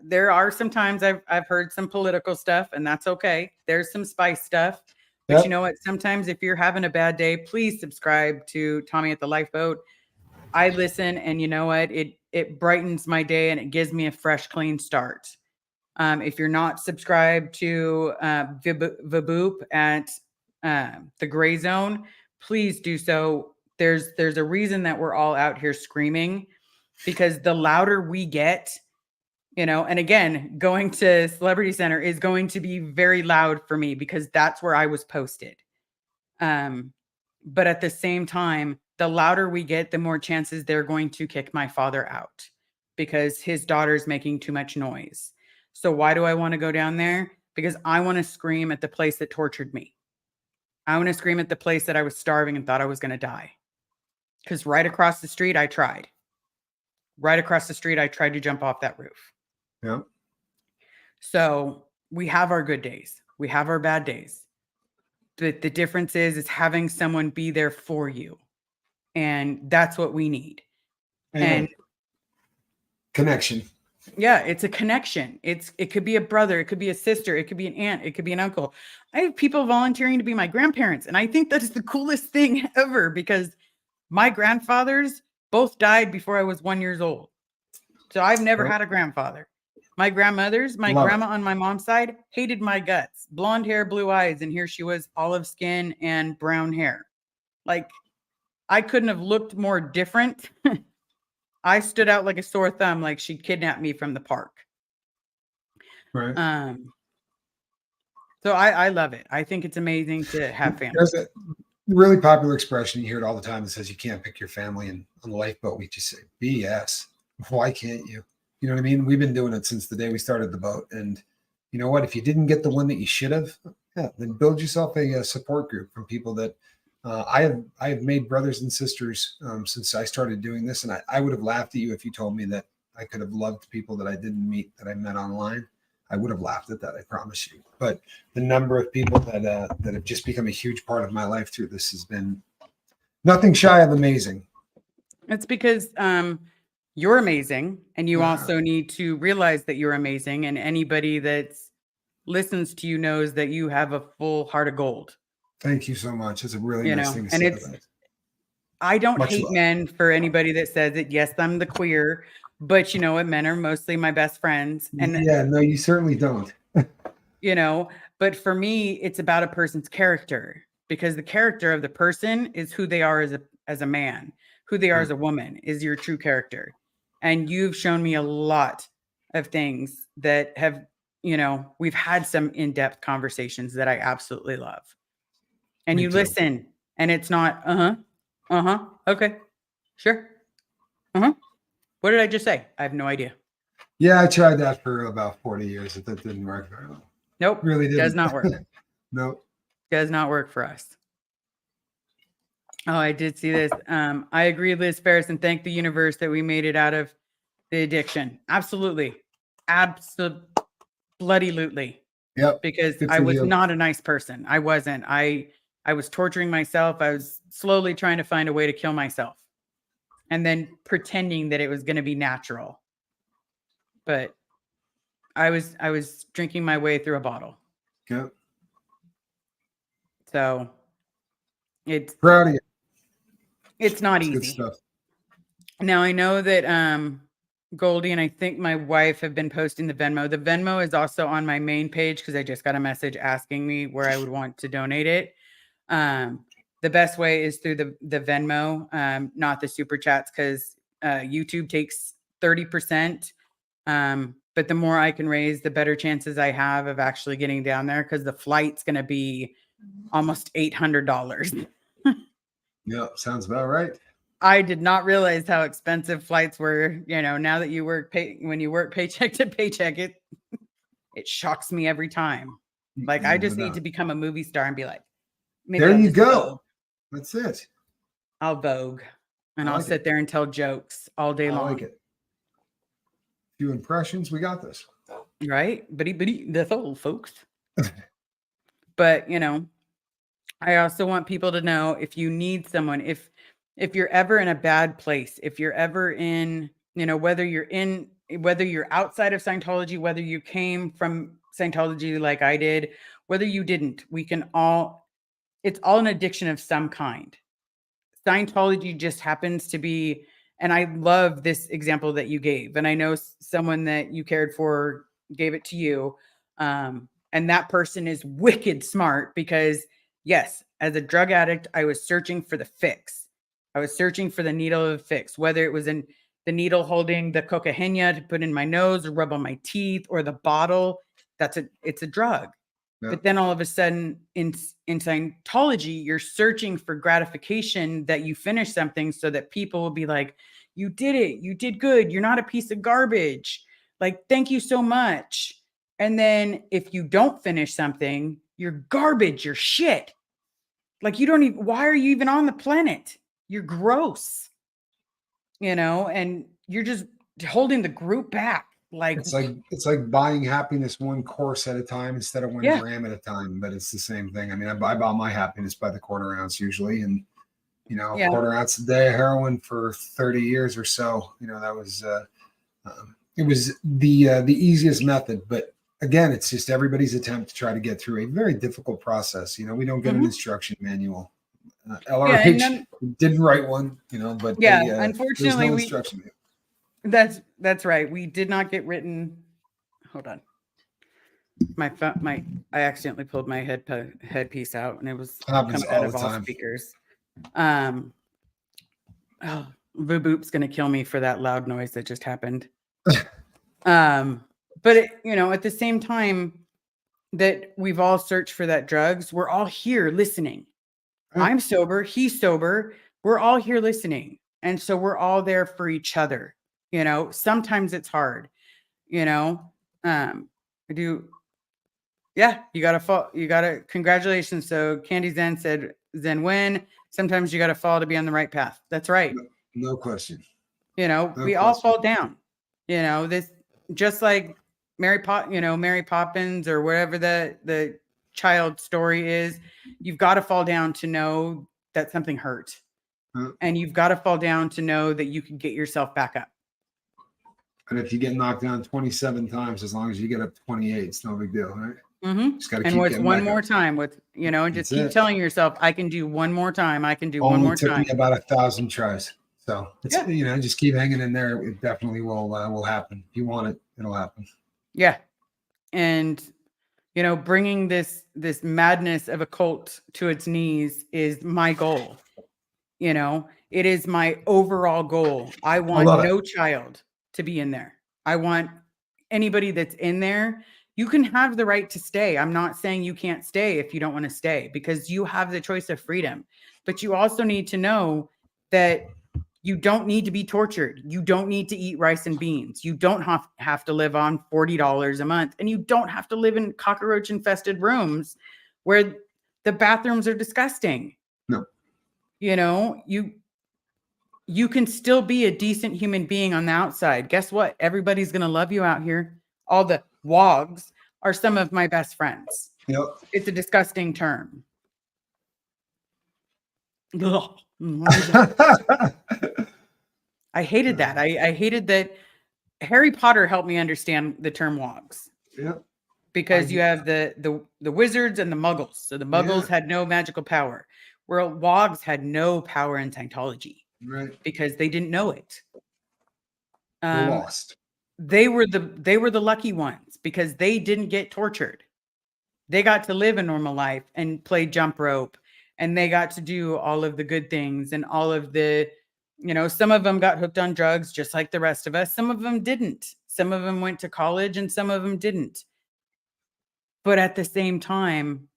there are sometimes I've heard some political stuff, and that's okay. There's some spice stuff, but you know what? Sometimes if you're having a bad day, please subscribe to Tommy at the Lifeboat. I listen, and you know what? It brightens my day, and it gives me a fresh, clean start. If you're not subscribed to Vaboop at the Gray Zone, please do so. There's a reason that we're all out here screaming, because the louder we get, and again, going to Celebrity Center is going to be very loud for me because that's where I was posted. But at the same time, the louder we get, the more chances they're going to kick my father out because his daughter's making too much noise. So why do I want to go down there? Because I want to scream at the place that tortured me. I want to scream at the place that I was starving and thought I was going to die. Because right across the street, I tried. Right across the street, I tried to jump off that roof. Yeah. So we have our good days. We have our bad days. The difference is having someone be there for you. And that's what we need. And connection. Yeah, it's a connection. It could be a brother, it could be a sister, it could be an aunt, it could be an uncle. I have people volunteering to be my grandparents, and I think that is the coolest thing ever because my grandfathers both died before I was 1 year old. So I've never had a grandfather. My grandmothers, my grandma on my mom's side hated my guts. Blonde hair, blue eyes, and here she was, olive skin and brown hair. Like, I couldn't have looked more different. I stood out like a sore thumb, like she kidnapped me from the park. Right. So I love it. I think it's amazing to have family. There's a really popular expression, you hear it all the time, that says you can't pick your family, and on the lifeboat we just say BS. Why can't you? You know what I mean? We've been doing it since the day we started the boat. And you know what? If you didn't get the one that you should have, then build yourself a support group from people that I have made brothers and sisters since I started doing this. And I would have laughed at you if you told me that I could have loved people that I didn't meet, that I met online. I would have laughed at that, I promise you. But the number of people that have just become a huge part of my life through this has been nothing shy of amazing. It's because you're amazing, and you also need to realize that you're amazing. And anybody that listens to you knows that you have a full heart of gold. Thank you so much. It's a really nice thing to say. I don't hate men for anybody that says it. Yes, I'm the queer, but you know what? Men are mostly my best friends. And yeah, no, you certainly don't. But for me, it's about a person's character, because the character of the person is who they are as a man, who they are as a woman is your true character. And you've shown me a lot of things that have, we've had some in-depth conversations that I absolutely love. And you listen, and it's not, okay, sure. What did I just say? I have no idea. Yeah, I tried that for about 40 years. That didn't work very well. Nope. Really didn't. Does not work. Nope. Does not work for us. Oh, I did see this. I agree, Liz Ferris, and thank the universe that we made it out of the addiction. Absolutely. Absolutely. Yep. Because I was not a nice person. I wasn't. I was torturing myself. I was slowly trying to find a way to kill myself, and then pretending that it was going to be natural. But I was drinking my way through a bottle. Yep. So it's proud of you. It's not easy. Good stuff. Now I know that Goldie and I think my wife have been posting the Venmo. The Venmo is also on my main page because I just got a message asking me where I would want to donate it. The best way is through the Venmo, not the super chats, because YouTube takes 30%. But the more I can raise, the better chances I have of actually getting down there, because the flight's going to be almost $800. Yeah, sounds about right. I did not realize how expensive flights were. Now that when you work paycheck to paycheck, it shocks me every time. Like, I Yeah, no just need to doubt. become a movie star and be like, maybe There I'll you just go. Vogue. That's it. I'll Vogue, and I I'll like sit it. there and tell jokes all day I like long. it. Few impressions. We got this. Right? Bitty, that's all, folks. But, I also want people to know, if you need someone, if you're ever in a bad place, if you're ever in, whether you're outside of Scientology, whether you came from Scientology like I did, whether you didn't, it's all an addiction of some kind. Scientology just happens to be, and I love this example that you gave, and I know someone that you cared for gave it to you, and that person is wicked smart, because yes, as a drug addict, I was searching for the fix. I was searching for the needle of the fix, whether it was in the needle holding the cocaine to put in my nose or rub on my teeth, or the bottle. It's a drug. Yeah. But then all of a sudden in Scientology, you're searching for gratification, that you finish something so that people will be like, you did it. You did good. You're not a piece of garbage. Like, thank you so much. And then if you don't finish something, you're garbage. You're shit. Like, why are you even on the planet? You're gross, and you're just holding the group back. Like, It's like buying happiness one course at a time instead of 1 yeah, gram at a time. But it's the same thing. I mean, I buy my happiness by the quarter ounce usually, and a yeah. quarter ounce a day of heroin for 30 years or so. That was it was the easiest method. But again, it's just everybody's attempt to try to get through a very difficult process. We don't get an Mhm. instruction manual. Yeah. And LRH didn't write one, but yeah, there's unfortunately, no instruction manual. that's right. We did not get written. Hold on. I accidentally pulled my headpiece out, and it was Happens coming out all of the all time. speakers. Oh, Boop's gonna kill me for that loud noise that just happened. But at the same time that we've all searched for that drugs, we're all here listening. I'm sober, he's sober, we're all here listening. And so we're all there for each other. Sometimes it's hard, I do. Yeah, congratulations. So Candy Zen said, Zen win. Sometimes you got to fall to be on the right path. That's right. No question. No We all question. fall down, this, just like Mary Poppins, or whatever the child story is. You've got to fall down to know that something hurt. And you've got to fall down to know that you can get yourself back up. And if you get knocked down 27 times, as long as you get up 28, it's no big deal, right? Mm-hmm. Just got to And keep what's getting one back more up. time and just keep telling yourself, I can do one more time. I can do one Only more took time. me about 1,000 tries. So it's, just keep hanging in there. It definitely will happen. If you want it, it'll happen. Yeah. And, bringing this madness of a cult to its knees is my goal. It is my overall goal. I want no child to be in there. I want anybody that's in there. You can have the right to stay. I'm not saying you can't stay if you don't want to stay, because you have the choice of freedom. But you also need to know that you don't need to be tortured. You don't need to eat rice and beans. You don't have to live on $40 a month. And you don't have to live in cockroach infested rooms where the bathrooms are disgusting. No. You can still be a decent human being on the outside. Guess what? Everybody's going to love you out here. All the wogs are some of my best friends. Yep. It's a disgusting term. Ugh. I hated that. I hated that. Harry Potter helped me understand the term wogs. Yep. Because you have the wizards and the muggles. So the muggles had no magical power, where wogs had no power in Scientology. Right. Because they didn't know it. Lost. They were the lucky ones, because they didn't get tortured. They got to live a normal life and play jump rope, and they got to do all of the good things, and all of the, some of them got hooked on drugs just like the rest of us. Some of them didn't. Some of them went to college and some of them didn't. But at the same time,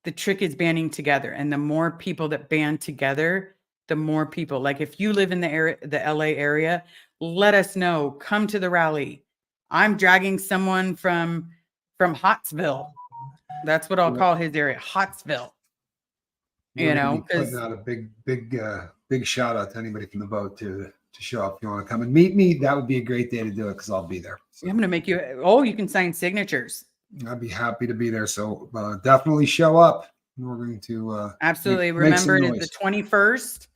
the trick is banding together. And the more people that band together, the more people. Like if you live in the area, the LA area, let us know. Come to the rally. I'm dragging someone from Hottsville. That's what I'll call his area, Hottsville. We're You gonna know, be putting out a big shout out to anybody from the boat to show up. If you want to come and meet me, that would be a great day to do it because I'll be there. So I'm going to make you. Oh, you can sign signatures. I'd be happy to be there. So definitely show up. We're going to Absolutely. make some Remember, it is noise. the 21st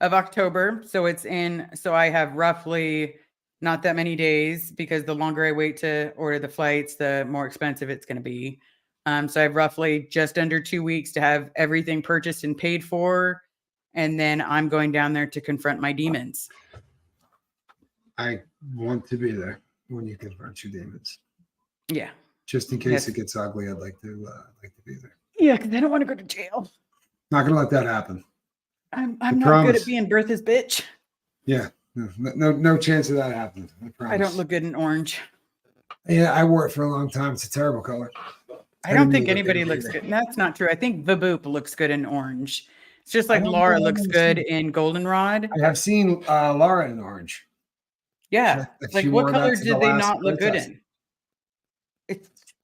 of October. So it's in. So I have roughly not that many days because the longer I wait to order the flights, the more expensive it's going to be. So I have roughly just under 2 weeks to have everything purchased and paid for. And then I'm going down there to confront my demons. I want to be there when you confront your demons. Yeah. Just in case it gets ugly, I'd like to be there. Yeah, because I don't want to go to jail. Not gonna let that happen. I'm not good at being Bertha's bitch. Yeah, no chance of that happening. I promise. I don't look good in orange. Yeah, I wore it for a long time. It's a terrible color. I don't think anybody looks good. That's not true. I think Vaboop looks good in orange. It's just like Laura looks good in goldenrod. I have seen Laura in orange. Yeah. Like what color did they not look good in?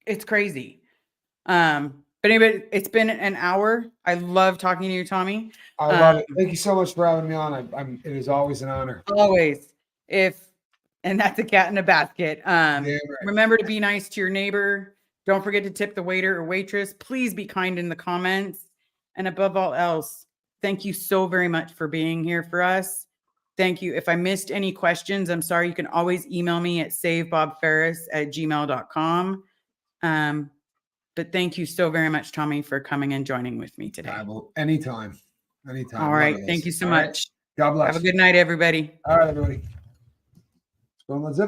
It's crazy. But anyway, it's been an hour. I love talking to you, Tommy. I love it. Thank you so much for having me on. It is always an honor. Always. And that's a cat in a basket. Right. Remember to be nice to your neighbor. Don't forget to tip the waiter or waitress. Please be kind in the comments. And above all else, thank you so very much for being here for us. Thank you. If I missed any questions, I'm sorry. You can always email me at savebobferris@gmail.com. But thank you so very much, Tommy, for coming and joining with me today. Anytime. All right. Thank you so much. God bless. Have a good night, everybody. All right, everybody. Let's go and let's zip it.